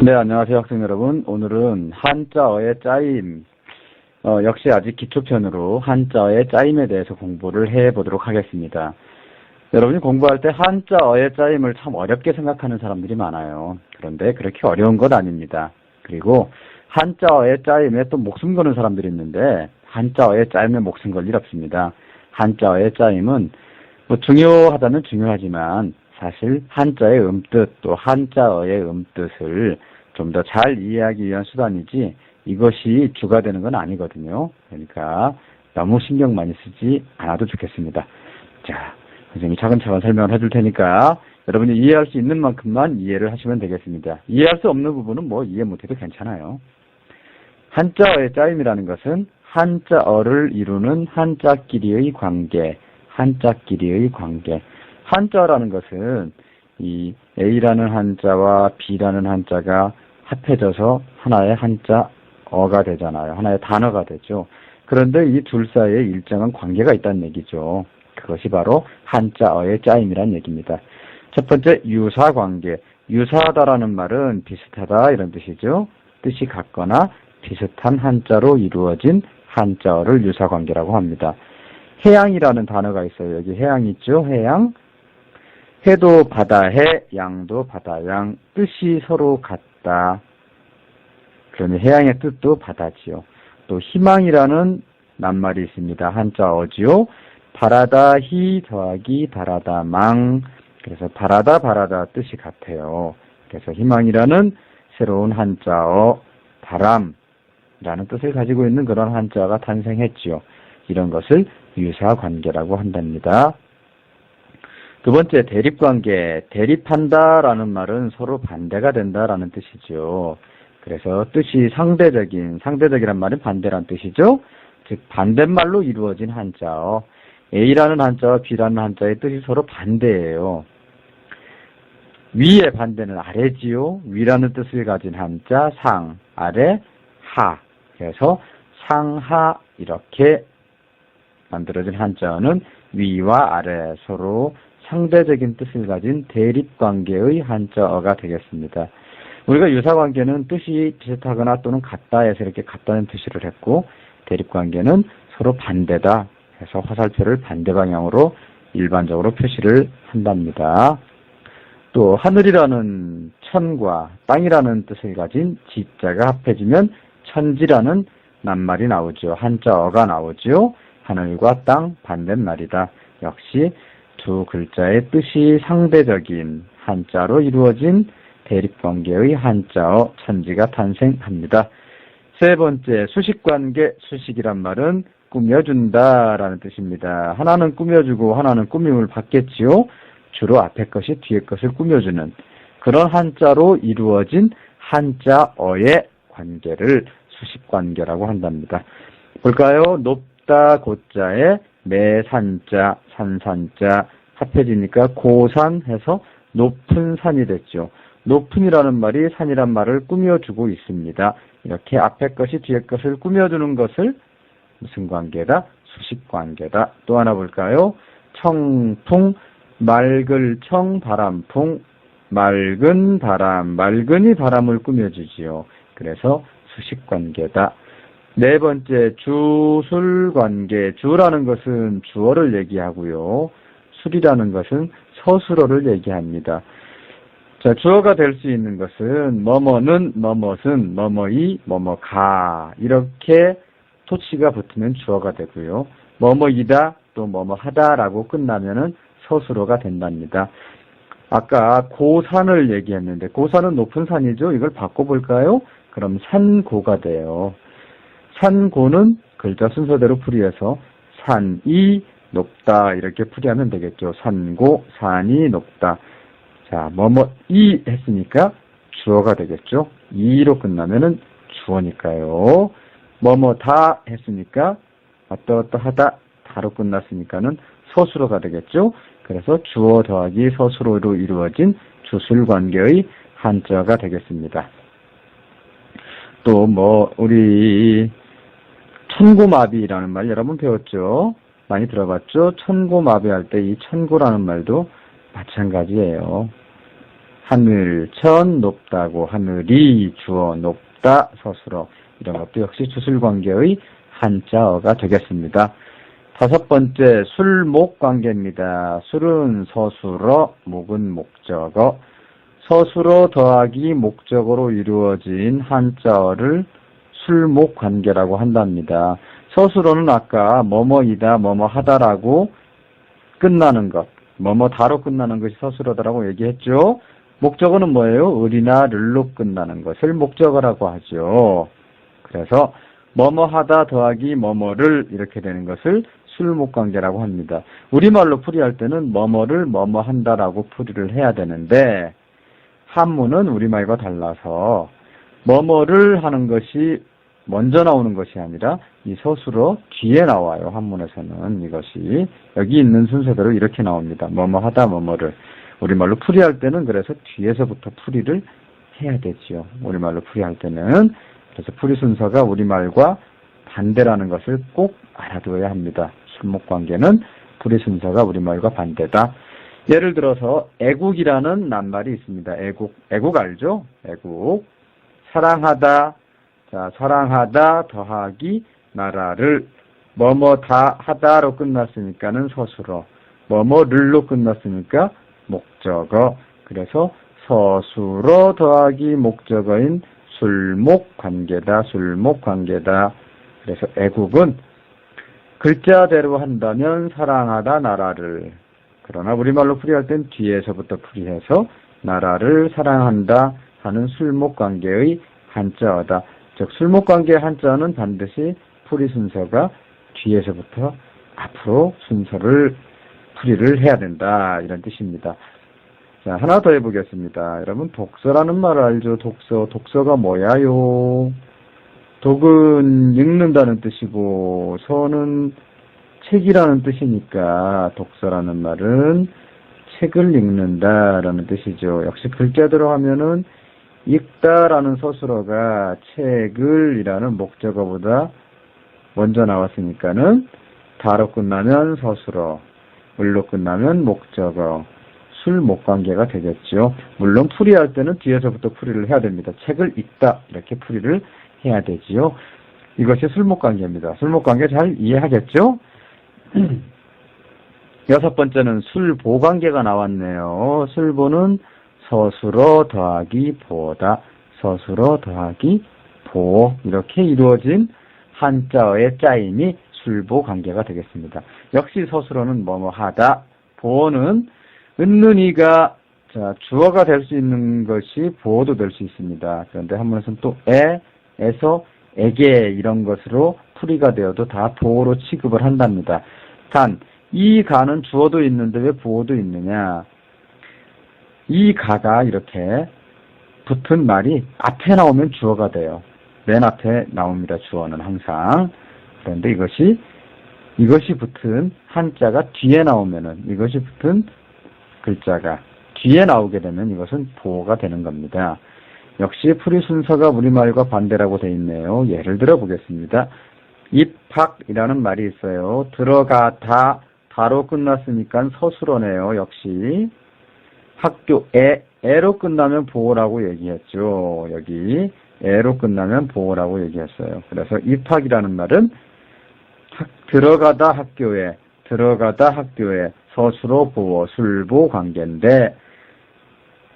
네, 안녕하세요, 학생 여러분. 오늘은 한자어의 짜임, 역시 아직 기초편으로 한자어의 짜임에 대해서 공부를 해보도록 하겠습니다. 여러분이 공부할 때 한자어의 짜임을 참 어렵게 생각하는 사람들이 많아요. 그런데 그렇게 어려운 것 아닙니다. 그리고 한자어의 짜임에 또 목숨 거는 사람들이 있는데 한자어의 짜임에 목숨 걸 일 없습니다. 한자어의 짜임은 뭐 중요하다면 중요하지만 사실 한자의 음뜻 또 한자어의 음뜻을 좀 더 잘 이해하기 위한 수단이지 이것이 주가 되는 건 아니거든요. 그러니까 너무 신경 많이 쓰지 않아도 좋겠습니다. 자, 선생님이 차근차근 설명을 해줄 테니까 여러분이 이해할 수 있는 만큼만 이해를 하시면 되겠습니다. 이해할 수 없는 부분은 뭐 이해 못해도 괜찮아요. 한자어의 짜임이라는 것은 한자어를 이루는 한자끼리의 관계, 한자끼리의 관계. 한자라는 것은 이 A라는 한자와 B라는 한자가 합해져서 하나의 한자어가 되잖아요. 하나의 단어가 되죠. 그런데 이 둘 사이에 일정한 관계가 있다는 얘기죠. 그것이 바로 한자어의 짜임이라는 얘기입니다. 첫 번째, 유사관계. 유사하다라는 말은 비슷하다 이런 뜻이죠. 뜻이 같거나 비슷한 한자로 이루어진 한자어를 유사관계라고 합니다. 해양이라는 단어가 있어요. 여기 해양 있죠? 해양. 해도 바다해, 양도 바다양. 뜻이 서로 같다. 그러면 해양의 뜻도 바다지요. 또 희망이라는 낱말이 있습니다. 한자어지요. 바라다 희 더하기 바라다 망. 그래서 바라다 뜻이 같아요. 그래서 희망이라는 새로운 한자어 바람이라는 뜻을 가지고 있는 그런 한자가 탄생했지요. 이런 것을 유사관계라고 한답니다. 두 번째, 대립관계. 대립한다라는 말은 서로 반대가 된다라는 뜻이죠. 그래서 뜻이 상대적이란 말은 반대란 뜻이죠. 즉 반대말로 이루어진 한자어. A라는 한자와 B라는 한자의 뜻이 서로 반대예요. 위의 반대는 아래지요. 위라는 뜻을 가진 한자 상, 아래 하. 그래서 상하 이렇게 만들어진 한자어는 위와 아래 서로 상대적인 뜻을 가진 대립관계의 한자어가 되겠습니다. 우리가 유사관계는 뜻이 비슷하거나 또는 같다 해서 이렇게 같다는 표시를 했고 대립관계는 서로 반대다 해서 화살표를 반대 방향으로 일반적으로 표시를 한답니다. 또 하늘이라는 천과 땅이라는 뜻을 가진 지자가 합해지면 천지라는 낱말이 나오죠. 한자어가 나오죠. 하늘과 땅 반대말이다. 역시 두 글자의 뜻이 상대적인 한자로 이루어진 대립관계의 한자어 천지가 탄생합니다. 세 번째, 수식관계. 수식이란 말은 꾸며준다라는 뜻입니다. 하나는 꾸며주고 하나는 꾸밈을 받겠지요. 주로 앞에 것이 뒤에 것을 꾸며주는 그런 한자로 이루어진 한자어의 관계를 수식관계라고 한답니다. 볼까요? 높다 고자에 매산자, 산산자 합해지니까 고산해서 높은 산이 됐죠. 높은이라는 말이 산이란 말을 꾸며주고 있습니다. 이렇게 앞에 것이 뒤에 것을 꾸며주는 것을 무슨 관계다? 수식관계다. 또 하나 볼까요? 청풍, 맑을 청, 바람풍, 맑은 바람, 맑은이 바람을 꾸며주지요. 그래서 수식관계다. 네 번째, 주술관계. 주라는 것은 주어를 얘기하고요. 술이라는 것은 서술어를 얘기합니다. 자, 주어가 될 수 있는 것은 뭐뭐는, 뭐뭇은, 뭐뭐이, 뭐뭐가 이렇게 토치가 붙으면 주어가 되고요. 뭐뭐이다 또 뭐뭐하다라고 끝나면은 서술어가 된답니다. 아까 고산을 얘기했는데 고산은 높은 산이죠. 이걸 바꿔볼까요? 그럼 산고가 돼요. 산고는 글자 순서대로 풀이해서 산이 높다 이렇게 풀이하면 되겠죠. 산고, 산이 높다. 자, 뭐뭐이 했으니까 주어가 되겠죠. 이로 끝나면은 주어니까요. 뭐뭐다 했으니까 어떠어떠하다 다로 끝났으니까는 서술어가 되겠죠. 그래서 주어 더하기 서술어로 이루어진 주술관계의 한자가 되겠습니다. 또 우리 천고마비라는 말 여러분 배웠죠? 많이 들어봤죠? 천고마비 할 때 이 천고라는 말도 마찬가지예요. 하늘, 천, 높다고 하늘이 주어 높다, 서술어. 이런 것도 역시 주술관계의 한자어가 되겠습니다. 다섯 번째, 술, 목 관계입니다. 술은 서술어, 목은 목적어. 서술어 더하기 목적어로 이루어진 한자어를 술, 목 관계라고 한답니다. 서술어는 아까 뭐뭐이다, 뭐뭐하다라고 끝나는 것, 뭐뭐다로 끝나는 것이 서술어다라고 얘기했죠. 목적어는 뭐예요? 을이나 를로 끝나는 것을 목적어라고 하죠. 그래서 뭐뭐하다 더하기 뭐뭐를 이렇게 되는 것을 술목관계라고 합니다. 우리말로 풀이할 때는 뭐뭐를 뭐뭐한다라고 풀이를 해야 되는데 한문은 우리말과 달라서 뭐뭐를 하는 것이 먼저 나오는 것이 아니라 이 서술어 뒤에 나와요. 한문에서는 이것이 여기 있는 순서대로 이렇게 나옵니다. 뭐뭐하다 뭐뭐를. 우리말로 풀이할 때는 그래서 뒤에서부터 풀이를 해야 되지요. 우리말로 풀이할 때는. 그래서 풀이 순서가 우리말과 반대라는 것을 꼭 알아두어야 합니다. 술목관계는 풀이 순서가 우리말과 반대다. 예를 들어서 애국이라는 낱말이 있습니다. 애국 알죠? 애국. 사랑하다. 자, 사랑하다 더하기 나라를 뭐뭐다 하다로 끝났으니까는 서술어. 뭐뭐를로 끝났으니까 목적어. 그래서 서술어 더하기 목적어인 술목관계다. 술목관계다. 그래서 애국은 글자대로 한다면 사랑하다 나라를. 그러나 우리말로 풀이할 땐 뒤에서부터 풀이해서 나라를 사랑한다 하는 술목관계의 한자어다. 즉 술목관계의 한자어는 반드시 풀이 순서가 뒤에서부터 앞으로 순서를 풀이를 해야 된다. 이런 뜻입니다. 자, 하나 더 해보겠습니다. 여러분 독서라는 말을 알죠? 독서가 뭐야요? 독은 읽는다는 뜻이고 서는 책이라는 뜻이니까 독서라는 말은 책을 읽는다라는 뜻이죠. 역시 글자대로 하면은 읽다라는 서술어가 책을이라는 목적어보다 먼저 나왔으니까는 다로 끝나면 서술어, 을로 끝나면 목적어, 술목관계가 되겠죠. 물론 풀이할 때는 뒤에서부터 풀이를 해야 됩니다. 책을 읽다 이렇게 풀이를 해야 되지요. 이것이 술목관계입니다. 술목관계 잘 이해하겠죠? 여섯 번째는 술보관계가 나왔네요. 술보는 서술어 더하기 보다. 서술어 더하기 보. 이렇게 이루어진 한자어의 짜임이 술보관계가 되겠습니다. 역시 서술어는 뭐뭐 하다. 보어는 은는 이가 자, 주어가 될 수 있는 것이 보어도 될 수 있습니다. 그런데 한문에서는 또 에서 에게 이런 것으로 풀이가 되어도 다 보어로 취급을 한답니다. 단, 이 가는 주어도 있는데 왜 보어도 있느냐? 이 가가 이렇게 붙은 말이 앞에 나오면 주어가 돼요. 맨 앞에 나옵니다. 주어는 항상. 그런데 이것이 붙은 한자가 뒤에 나오면은 이것이 붙은 글자가 뒤에 나오게 되면 이것은 보어가 되는 겁니다. 역시 풀이 순서가 우리말과 반대라고 되어 있네요. 예를 들어 보겠습니다. 입학이라는 말이 있어요. 들어가다, 다로 끝났으니까 서술어네요. 역시 학교에, 로 끝나면 보어라고 얘기했죠. 여기 에로 끝나면 보어라고 얘기했어요. 그래서 입학이라는 말은 들어가다 학교에, 서술어 보어, 술보 관계인데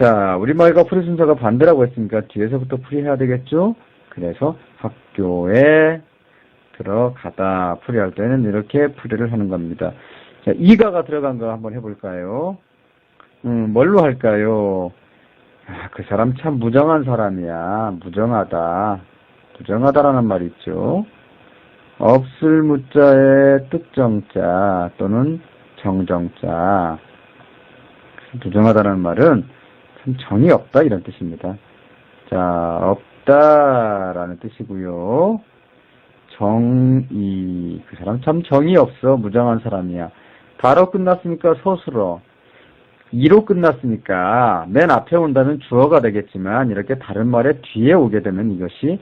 자, 우리말과 풀이 순서가 반대라고 했으니까 뒤에서부터 풀이해야 되겠죠? 그래서 학교에 들어가다 풀이할 때는 이렇게 풀이를 하는 겁니다. 자, 이가가 들어간 거 한번 해볼까요? 뭘로 할까요? 그 사람 참 무정한 사람이야. 무정하다. 무정하다라는 말이 있죠. 없을 무자에 뜻정자 또는 정정자. 무정하다라는 말은 참 정이 없다 이런 뜻입니다. 자, 없다라는 뜻이고요. 정이, 그 사람 참 정이 없어. 무정한 사람이야. 다로 끝났으니까 서술어. 이로 끝났으니까 맨 앞에 온다면 주어가 되겠지만 이렇게 다른 말에 뒤에 오게 되면 이것이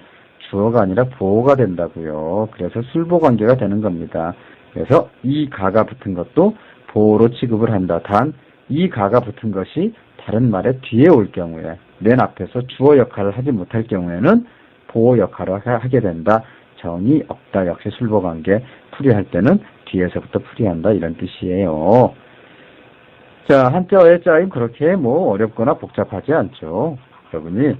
주어가 아니라 보어가 된다고요. 그래서 술보관계가 되는 겁니다. 그래서 이 가가 붙은 것도 보어로 취급을 한다. 단 이 가가 붙은 것이 다른 말의 뒤에 올 경우에 맨 앞에서 주어 역할을 하지 못할 경우에는 보호 역할을 하게 된다. 정이 없다. 역시 술보관계 풀이할 때는 뒤에서부터 풀이한다. 이런 뜻이에요. 자, 한자어의 짜임 그렇게 뭐 어렵거나 복잡하지 않죠. 여러분이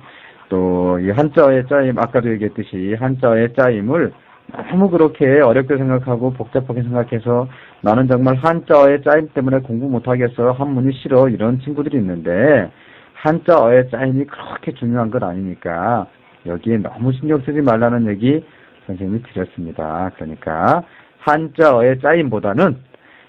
또 이 한자어의 짜임 아까도 얘기했듯이 한자어의 짜임을 너무 그렇게 어렵게 생각하고 복잡하게 생각해서 나는 정말 한자어의 짜임 때문에 공부 못하겠어. 한문이 싫어. 이런 친구들이 있는데 한자어의 짜임이 그렇게 중요한 건 아니니까 여기에 너무 신경 쓰지 말라는 얘기 선생님이 드렸습니다. 그러니까 한자어의 짜임보다는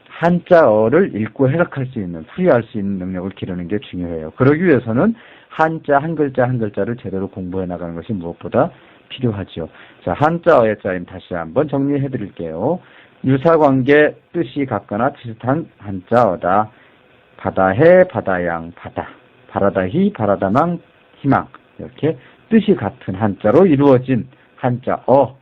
한자어를 읽고 해석할 수 있는, 풀이할 수 있는 능력을 기르는 게 중요해요. 그러기 위해서는 한자 한 글자 한 글자를 제대로 공부해 나가는 것이 무엇보다 필요하죠. 자, 한자어의 짜임 다시 한번 정리해 드릴게요. 유사관계 뜻이 같거나 비슷한 한자어다. 바다해, 바다양, 바다. 바라다히, 바라다망, 희망. 이렇게 뜻이 같은 한자로 이루어진 한자어.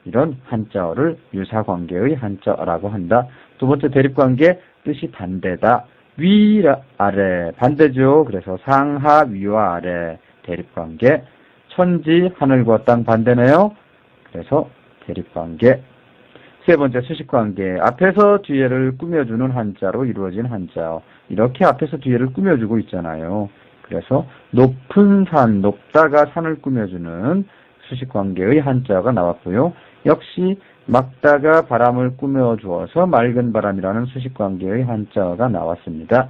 이런 한자어를 유사관계의 한자어라고 한다. 두 번째 대립관계 뜻이 반대다. 위, 아래 반대죠. 그래서 상하, 위와 아래 대립관계. 천지, 하늘과 땅 반대네요. 그래서 대립관계. 세 번째 수식관계. 앞에서 뒤에를 꾸며주는 한자로 이루어진 한자어. 이렇게 앞에서 뒤에를 꾸며주고 있잖아요. 그래서 높은 산, 높다가 산을 꾸며주는 수식관계의 한자어가 나왔고요. 역시 막다가 바람을 꾸며주어서 맑은 바람이라는 수식관계의 한자어가 나왔습니다.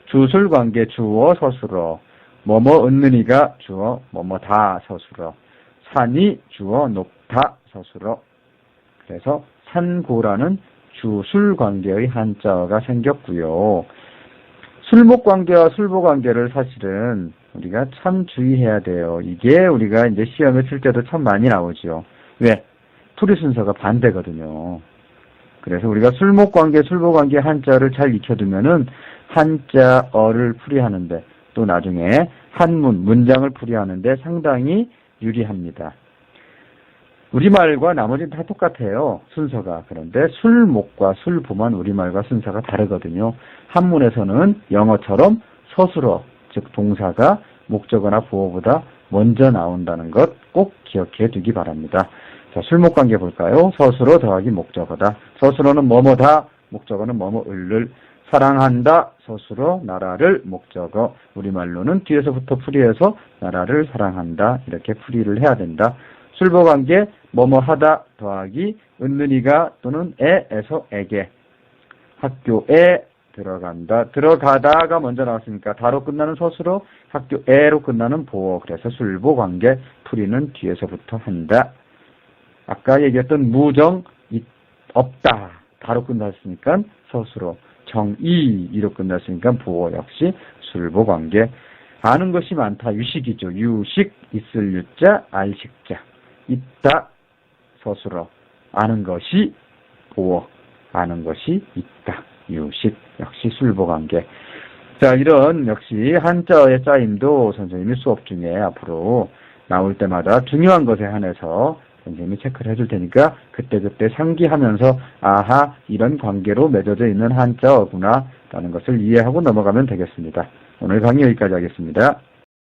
주술관계 주어 서술어. 뭐뭐 은는이가 주어 뭐뭐다 서술어. 산이 주어 높다 서술어. 그래서 산고라는 주술관계의 한자어가 생겼고요. 술목관계와 술보관계를 사실은 우리가 참 주의해야 돼요. 이게 우리가 이제 시험에 칠 때도 참 많이 나오죠. 왜? 풀이 순서가 반대거든요. 그래서 우리가 술목관계, 술보관계 한자를 잘 익혀두면은 한자어를 풀이하는데 또 나중에 한문, 문장을 풀이하는데 상당히 유리합니다. 우리말과 나머지는 다 똑같아요. 순서가. 그런데 술목과 술보만 우리말과 순서가 다르거든요. 한문에서는 영어처럼 서술어, 즉 동사가 목적어나 보어보다 먼저 나온다는 것 꼭 기억해 두기 바랍니다. 자, 술목관계 볼까요? 서술어 더하기 목적어다. 서술어는 뭐뭐다, 목적어는 뭐뭐을를. 사랑한다, 서술어, 나라를, 목적어. 우리말로는 뒤에서부터 풀이해서 나라를 사랑한다. 이렇게 풀이를 해야 된다. 술보관계, 뭐뭐하다 더하기 은는이가 또는 에에서 에게. 학교에 들어간다. 들어가다가 먼저 나왔으니까 다로 끝나는 서술어, 학교에로 끝나는 보어. 그래서 술보관계 풀이는 뒤에서부터 한다. 아까 얘기했던 무정, 없다. 다로 끝났으니까 서술어. 정의, 이로 끝났으니까 보어. 역시 술보관계. 아는 것이 많다. 유식이죠. 유식, 있을 유자, 알식자. 있다. 서술어. 아는 것이 보어. 아는 것이 있다. 유식. 역시 술보관계. 자, 이런 역시 한자어의 짜임도 선생님이 수업 중에 앞으로 나올 때마다 중요한 것에 한해서 선생님이 체크를 해줄 테니까 그때그때 상기하면서 아하, 이런 관계로 맺어져 있는 한자어구나 라는 것을 이해하고 넘어가면 되겠습니다. 오늘 강의 여기까지 하겠습니다.